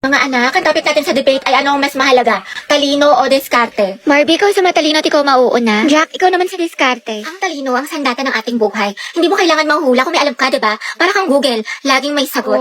Mga anak, ang topic natin sa debate ay ano ang mas mahalaga, talino o diskarte? Barbie, ikaw sa matalino at ikaw mauuna. Jack, ikaw naman sa diskarte. Ang talino ang sandata ng ating buhay. Hindi mo kailangan manghula kung may alam ka, diba? Para kang Google, laging may sagot.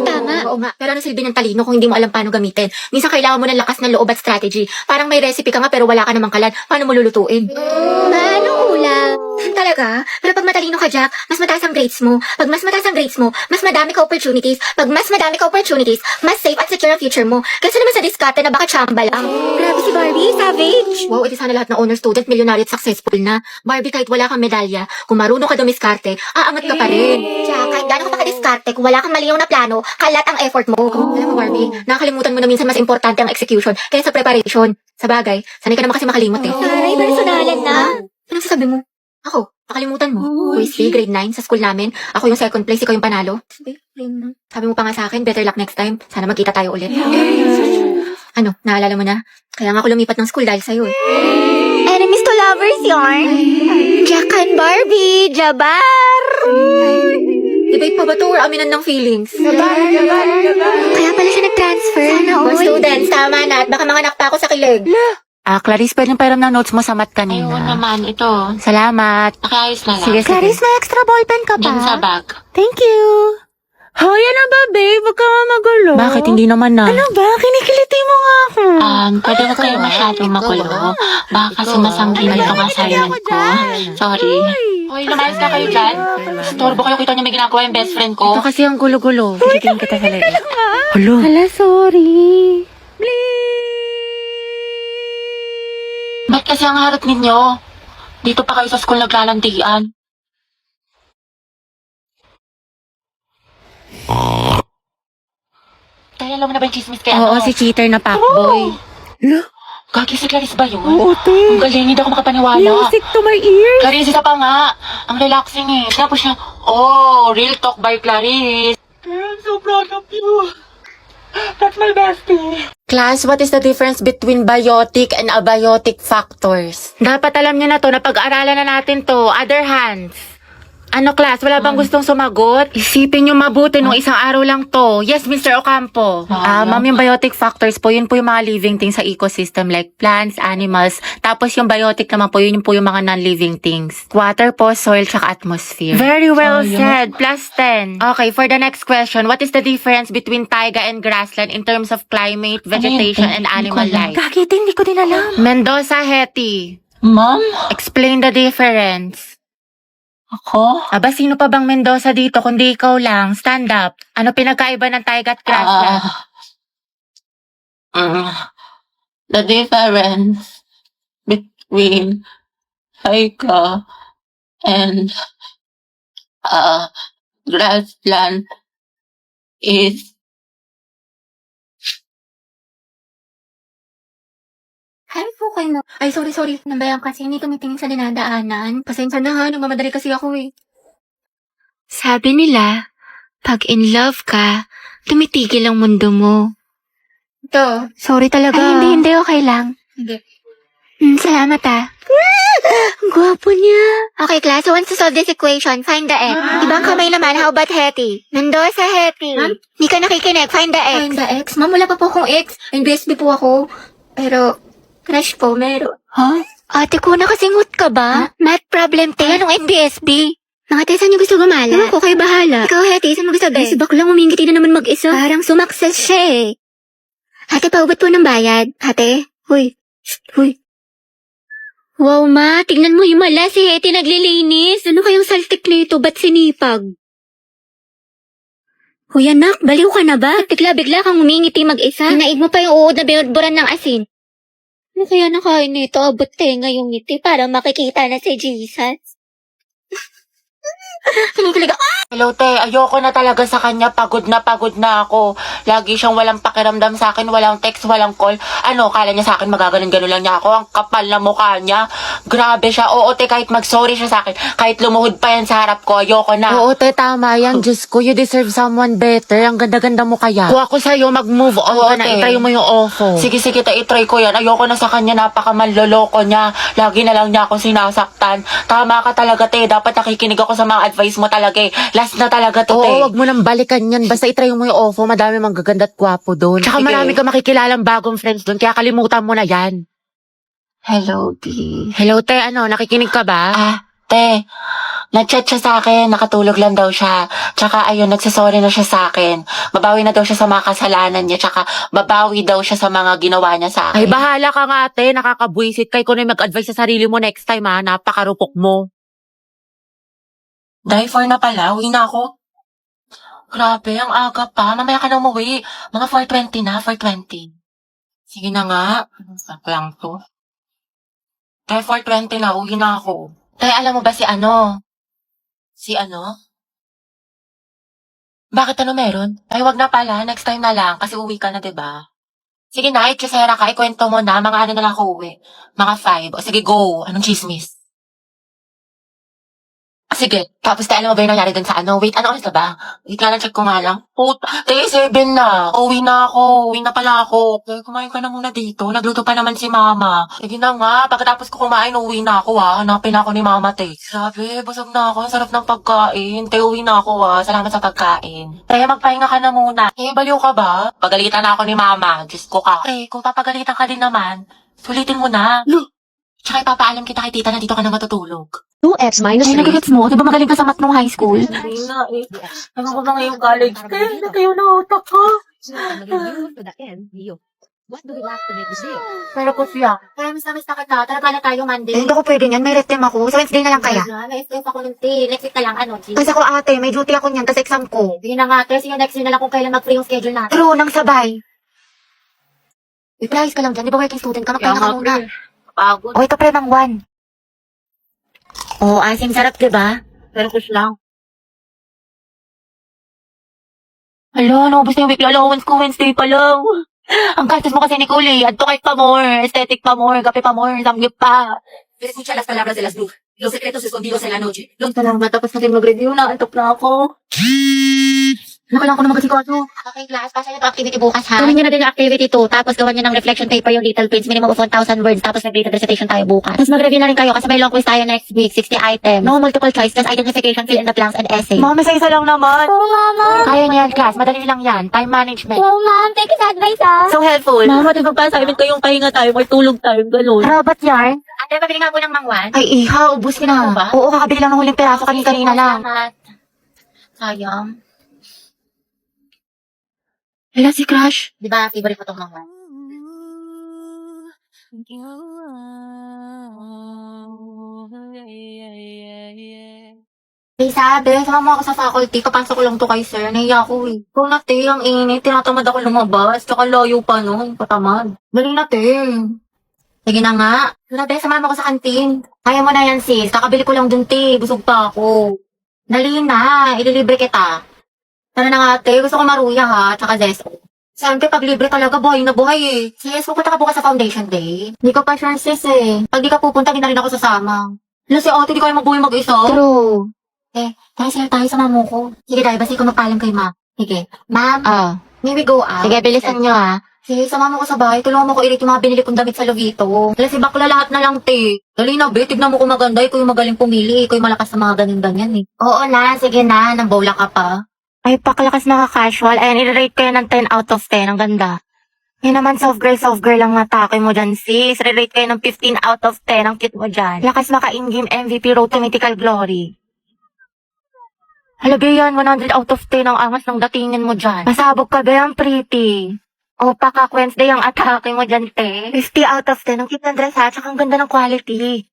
Tama. Oo nga, pero ano silbi ng talino kung hindi mo alam paano gamitin? Minsan kailangan mo ng lakas ng loob at strategy. Parang may recipe ka nga pero wala ka namang kalan. Paano mo lulutuin? Paano ulam? Talaga? Pero pag matalino ka, Jack, mas mataas ang grades mo. Pag mas mataas ang grades mo, mas madami ka opportunities. Pag mas madami ka opportunities, mas safe at secure ang future mo. Kasi naman sa diskarte na baka chamba lang. Grabe si Barbie, savage. Wow, edi sana lahat ng honor student, milyonaryo at successful na. Barbie, kahit wala kang medalya, kung marunong ka dumiskarte, aangat ka pa rin. Jack, kahit gano'n ka pa ka-diskarte, kung wala kang malinaw na plano, kalat ang effort mo. Alam mo, Barbie, nakakalimutan mo na minsan mas importante ang execution kaysa preparation. Sa bagay, sanay ka naman kasi makalimot eh. Taray, personalan na. Anong sasabi mo? Ako, nakalimutan mo. Quiz B, grade 9, sa school namin. Ako yung second place, ikaw yung panalo. Sabi mo pa nga sa akin, better luck next time. Sana magkita tayo ulit. Ano, naalala mo na? Kaya nga ako lumipat ng school dahil sa'yo eh. Enemies to lovers yarn. Jack and Barbie, Jabar. Debate pa ba to or aminan ng feelings? Kaya pala siya nag-transfer. Sana Mga students, tama na at baka manganak pa ako sa kilig. Clarice, pwedeng pairam ng notes mo sa math kanina. Ayun naman, ito. Salamat. Nakaayos na lang. Sige, Clarice, may extra ballpen ka Diyan sa pa. bag. Thank you. Hoy, ano ba, babe? Huwag ka nga magulo. Bakit hindi naman na? Ano ba? Kinikiliti mo nga ako. Pwede ba kayo masyadong magulo? Baka kasi masangginan itong assignment ko. Sorry. Hoy, lumayas na kayo dyan. Storbo kayo, kita niyo may ginagawa yung best friend ko. Ito kasi ang gulo-gulo. Titignan kita sa leeg. Hulo. Hala, sorry. Ba't kasi ang harap ninyo? Dito pa kayo sa school naglalantian. Kaya alam mo na ba yung chismis kaya Oo, si cheater na fuckboy. Gagi si Clarice ba yun? Oo, te. Ang galing, hindi ako makapaniwala. Music to my ears. Clarice, isa pa nga. Ang relaxing eh. Tapos siya, real talk by Clarice. I'm so proud of you. That's my bestie. Class, what is the difference between biotic and abiotic factors? Dapat alam niyo na to, napag-aralan na natin to. Other hands. Ano, class? Wala bang gustong sumagot? Isipin niyo mabuti nung isang araw lang to. Yes, Mr. Ocampo. Ma'am, yung biotic factors po, yun po yung mga living things sa ecosystem like plants, animals. Tapos yung biotic naman po, yun po yung mga non-living things. Water po, soil, tsaka atmosphere. Very well said. Plus 10. Okay, for the next question, what is the difference between taiga and grassland in terms of climate, vegetation, and animal life? Kakit, hindi ko din alam. Mendoza, Hetty. Ma'am? Explain the difference. Ako? Aba, sino pa bang Mendoza dito kundi ikaw lang? Stand up. Ano pinagkaiba ng taiga at grassland? The difference between Haika and grassland is Hi po kayo. Ay, sorry. Nambayan kasi hindi tumitingin sa dinadaanan. Pasensya na ha, nagmamadali kasi ako eh. Sabi nila, pag in love ka, tumitigil ang mundo mo. Ito. Sorry talaga. Ay, hindi, okay lang. Hindi. Salamat Ang gwapo niya. Okay, class, who wants to solve this equation? Find the x. Ibang kamay naman, how about Hetty? Mendoza, Hetty. Ma'am? Hindi ka nakikinig, find the x. Find the ex. Ma'am, wala pa po akong ex. NBSB po ako. Pero, crush po, meron. Ate ko, nakasingot ka ba? Math problem, te. Anong NBSB? Mga te, saan niyo gusto gumala? Ewan ko, kayo bahala. Ikaw, Hetty, saan mo gusto guys? Si baklang umingiti na naman mag-isa. Parang sumakses siya eh. Ate, paubat po ng bayad. Ate? Huy. Huy. Wow, ma. Tingnan mo himala. Si Hetty naglilinis. Ano kayang saltik nito? Ba't sinipag? Huy, anak. Baliw ka na ba? Bigla-bigla kang umingiti mag-isa. Hinaig mo pa yung uod na binudburan ng asin. Ano kaya nakain nito? Abot tenga yung ngiti para makikita na si Jesus. Kinikilig ako. Hello, te. Ayoko na talaga sa kanya. Pagod na ako. Lagi siyang walang pakiramdam sa akin. Walang text, walang call. Ano, kala niya sa akin magaganon-ganon lang niya ako. Ang kapal na mukha niya. Grabe siya. Oo, te, kahit mag-sorry siya sa akin, kahit lumuhod pa yan sa harap ko, ayoko na. Oo, te, tama yan. Diyos ko, you deserve someone better. Ang ganda-ganda mo kaya. Kung ako sa'yo, mag-move on Oo, ka na. te. Itry mo yung ofo. Sige, te, itry ko yan. Ayoko na sa kanya, napakamanloloko niya. Lagi na lang niya ako sinasaktan. Tama ka talaga, te. Dapat nakikinig ako sa mga advice mo talaga eh. Last na talaga to, te. Oo, wag mo nang balikan yan. Basta itry mo yung ofo. Madami mang gaganda at gwapo doon. Tsaka Sige. marami ka makikilalang bagong friends doon. Kaya kalimutan mo na yan. Hello, B. Hello, te. Ano, nakikinig ka ba? Te, nag-chat siya sa akin, nakatulog lang daw siya. Tsaka ayun, nagsasorry na siya sa akin. Babawi na daw siya sa mga kasalanan niya, tsaka babawi daw siya sa mga ginawa niya sa akin. Ay, bahala ka nga, te. Nakakabwisit kay kung na mag-advise sa sarili mo next time, ha. Napakarupok mo. Dahil 4 na pala, uwi na ako. Grabe, ang aga pa. Mamaya ka na umuwi. Mga 4:20 na, 4:20. Sige na nga. Saan lang to? Dahil 4:20 na, uwi na ako. Tay, alam mo ba si ano? Si ano? Bakit ano meron? Ay, wag na pala. Next time na lang. Kasi uwi ka na, diba? Sige na, itchusera ka. Ikwento mo na. Mga ano na lang ako uwi. Mga 5. O sige, go. Anong chismis? Sige. Tapos tayo, alam mo ba yung nangyari dun sa ano? Wait, ano oras na ba? Wait nga lang, check ko nga lang. Puta, 7 na. Uwi na ako. Uwi na pala ako. Okay, kumain ka na muna dito. Nagluto pa naman si mama. Sige na nga. Pagkatapos ko kumain, uwi na ako ha. Hanapin ako ni mama, te. Grabe, busog na ako. Ang sarap ng pagkain. Te, uwi na ako ha. Salamat sa pagkain. Te, magpahinga ka na muna. Eh, baliw ka ba? Pagalitan na ako ni mama. Diyos ko ka. Te, kung papagalitan ka din naman, sulitin mo na. Tsaka ipapaalam kita kay tita na dito ka na matutulog. 2x minus Ay, nagigits mo. Di ba magaling ka sa math nung high school? Hindi na eh. Ano ko ba ngayong college? Kaya na kayo na utak ko. Pero ko siya. Kaya miss na kita. Talaga na tayo Monday. Hindi ko pwede niyan. May rest time ako. Sa Wednesday na lang kaya. May stress ako ng tea. Next week na lang. Ano, G? Kasi ako ate, may duty ako niyan. Kasi exam ko. Sige na nga, ate. Sige next week na lang kung kailan mag-free yung schedule natin. True, nang sabay. Reply ka lang dyan. Di ba working student ka? Magpahinga ka muna. Pagod. O, ito pre ng 1. Oo, asim sarap, diba? Pero kus lang. Hala, naubos na yung weekly allowance ko. Wednesday pa lang. Ang gastos mo kasi, Nicole, eh. Adto kahit pa more. Aesthetic pa more. Kape pa more. Samgyup pa. Pero escucha las palabras de las brujas, los secretos escondidos en la noche. Salamat. Tapos natin mag-review na. Antok na ako. Nakalang ko na mag-asikaso. Okay, class. Pasa niyo ito activity bukas, ha? Gawin niyo na din yung activity 2. Tapos gawan niyo ng reflection paper yung little prints. Minimum of 1,000 words. Tapos mag-graded recitation tayo bukas. Tapos mag-review na rin kayo kasi may long quiz tayo next week. 60 items. No multiple choice. Just identification, fill in the blanks, and essay. Mami, sa isa lang naman. Oh, Mama. Kaya niyo yan, class. Madali lang yan. Time management. Oh, Mom. Thank you sa advice, So helpful. Mama, di ba pa sa amin kayong pahinga tayo, may tulog tayo, gano'n. Robot yarn? Ate, pabili nga po ng mangwan. Ay, iha. Ubus ka na. ba? Oo, kakabili lang ng huling peraso kanina lang. Salamat. Sayang. Wala si Crush. Di ba, favorite mo itong mangwan? Hey, sabi, sama mo ako sa faculty. Kapasok ko lang to kay sir. Nahiya ako eh. Kung na, te, ang init. Tinatamad ako lumabas. Tsaka layo pa, no? Patamad. Dali na, te. Sige na nga. Dali, te, samahan mo ko sa kantin. Kaya mo na yan, sis. Kakabili ko lang dun, te. Busog pa ako. Dali na. Ililibre kita. Tara na nga, te. Gusto ko maruya, ha? Tsaka zeso. Siyempre, pag libre talaga, buhay na buhay eh. Sis, pupunta ka bukas sa foundation day. Hindi ko pa sure, sis eh. Pag di ka pupunta, di na rin ako sasama. Wala si ate, di kayo magbuhay mag-isa. True. Tayo sila tayo sa mamo ko. Sige, dahil basta ikaw magpaalam kay ma. Sige. Ma'am, may we go out? Sige, bilisan nyo, ha? Sige, sama mo ko sa bahay. Tulungan mo ko i-rate yung mga binili kong damit sa Lovito. Wala si bakla lahat na lang, te. Dali na, be. Tignan mo kung maganda. Ikaw yung magaling pumili. Ikaw yung malakas sa mga ganyan-ganyan, eh. Oo na, sige na. Nang bola ka pa. Ay, paklakas na ka-casual. Ayan, i-rate ko yan ng 10 out of 10. Ang ganda. Yan naman, soft girl lang natake mo dyan, sis. Re-rate kayo ng 15 out of 10. Ang cute mo dyan. Lakas maka-in-game MVP Road to Mythical Glory. Halaga yan, 100 out of 10 ang angas ng datingin mo dyan. Masabog ka ba yan, pretty? O, paka Wednesday ang atake mo dyan, te. 50 out of 10. Ang cute ng dress, ha? Tsaka ang ganda ng quality.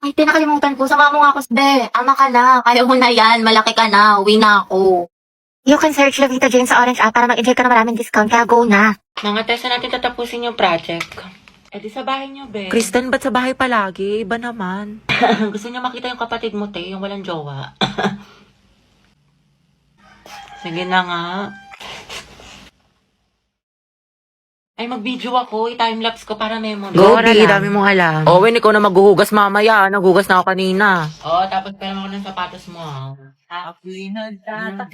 Ay, te, nakalimutan ko. Sama mo nga ako, be. Ama ka na. Kaya mo na yan. Malaki ka na. Uwi na ako. You can search Lovita Jane sa Orange app para mag-enjoy ka na maraming discount. Kaya go na. Mga test na natin tatapusin yung project. Eh di sa bahay niyo, be. Kristen, ba't sa bahay palagi? Iba naman. Gusto niya makita yung kapatid mo, te, yung walang jowa. Sige na nga. Ay, mag-video ako. I-timelapse ko para memory. Go, Dora Di, lang. dami mong alam. Owen, ikaw na maghuhugas mamaya. Naghugas na ako kanina. Oo, tapos pera mo ng sapatos mo.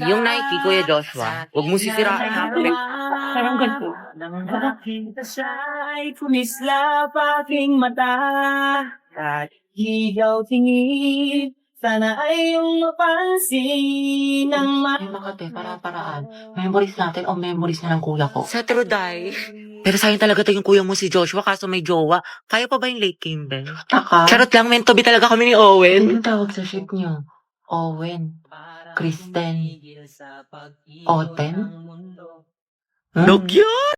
Yung Nike, Kuya Joshua. Huwag mo sisirain. Parang ganito. Nakita siya ay kumislap aking mata at higaw tingin. Sana ay iyong mapansin ang Ay, makate, para-paraan. Memories natin o memories na ng kuya ko. Sa Truday. Pero sayang talaga to yung kuya mo si Joshua kaso may jowa. Kaya pa ba yung late Kimber? Taka. Charot lang, meant to be talaga kami ni Owen. Anong tawag sa ship niyo? Owen. Kristen. Oten? No cute!